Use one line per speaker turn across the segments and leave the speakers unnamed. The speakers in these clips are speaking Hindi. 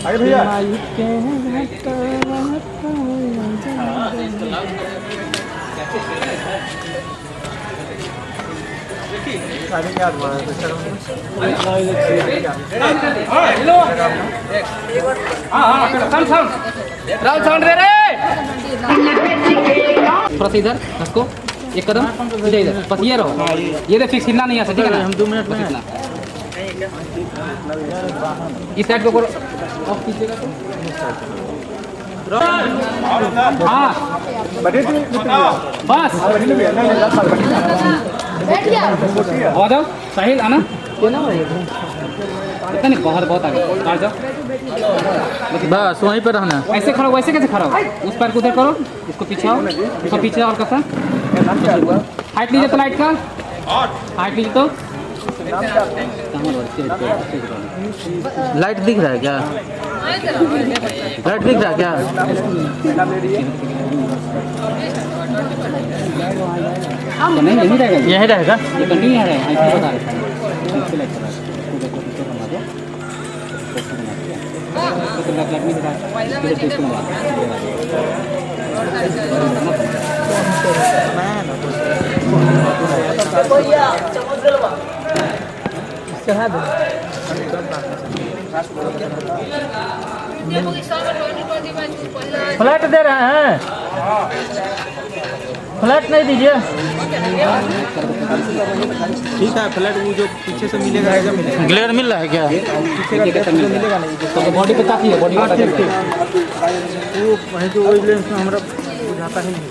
अरे भैया
थोड़ा सा इधर इसको एक कदम इधर इधर बस ये रहो ये दे फिक्स हिलना नहीं है ठीक है ना हम 2 मिनट में हिलना इस साइड को करो ऑफ कीजिएगा तो हाँ बस आ जाओ साहिल आना इतना नहीं बहुत आगे आ जाओ
बस वहीं पर रहना।
ऐसे खड़ा वैसे कैसे खड़ा हो उस पैर को उधर करो इसको पीछे आओ इसको पीछे और कसा हाइट लीजिए तो लाइट का हाइट लीजिए तो
लाइट दिख रहा है क्या? लाइट दिख रहा है क्या?
नहीं यही रहेगा
यहीं रहेगा।
ये कंटिन्यू रहेगा ऐसे बता रहे
फ्लैट दे रहे हैं, फ्लैट नहीं दीजिए।
ठीक है फ्लैट वो जो पीछे से मिलेगा
ग्लेयर मिल रहा है क्या?
मिलेगा नहीं
तो बॉडी पे काफी है बॉडी
वो वहीं जो वही लेंस में हमारा बुझाता ही नहीं।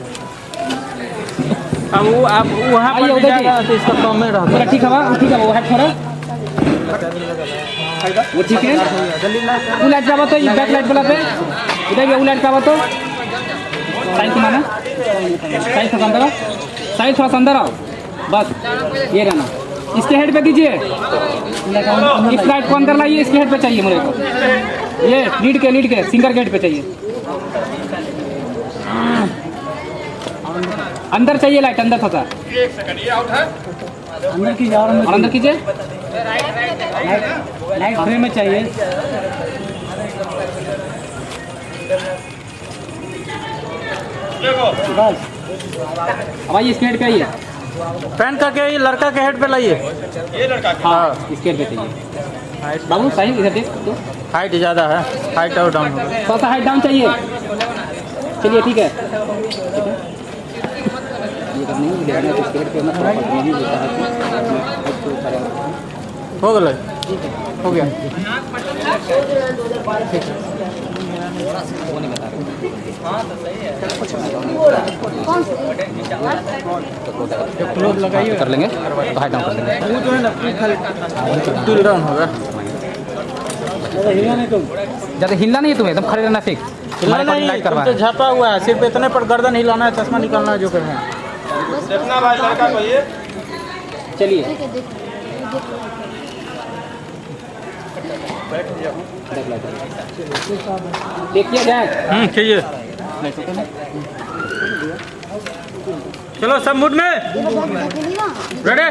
अब वो आप वहाँ पर भी जाएगा तो इसका कम में रहता है।
ठीक है वो है थोड़ा वो ठीक है वो लाइट जावा तो बैक लाइट वाला पे इधर वो लाइट जावा तो साइड की माना साइड थोड़ा अंदर आओ साइड थोड़ा सा अंदर आओ बस ये रहना इसके हेड पे दीजिए इस लाइट को अंदर लाइए इसके हेड पे चाहिए मेरे को ये लीड के सिंगर गेट पे चाहिए अंदर चाहिए लाइट अंदर थोड़ा अंदर कीजिए और अंदर कीजिए लाइट फ्रेम में चाहिए बस अब आइए इसके हेड पे आइए
पैन करके ये लड़का के हेड पे लाइए।
ये लड़का
हाँ इसके हेड पे चाहिए बाबू साहिल इधर देख तो
हाइट ज़्यादा है, हाइट और डाउन होगा।
थोड़ा सा हाइट डाउन चाहिए चलिए ठीक है
हो गया हो गया
क्लोज लगाइए कर लेंगे तो हाइट डाउन कर लेंगे
वो जो है ना
टूल डाउन होगा।
ज़्यादा हिलना नहीं है तुम्हें एकदम खड़े रहना फिक्स तुम्हारे को लाइट करवा
तो झापा हुआ है, सिर्फ इतने पर गर्दन हिलाना है, चश्मा निकालना है जो कर रहे हैं।
देखना भाई लड़का को ये
चलिए देखिए जाए
चाहिए। चलो सब मूड में रेडी।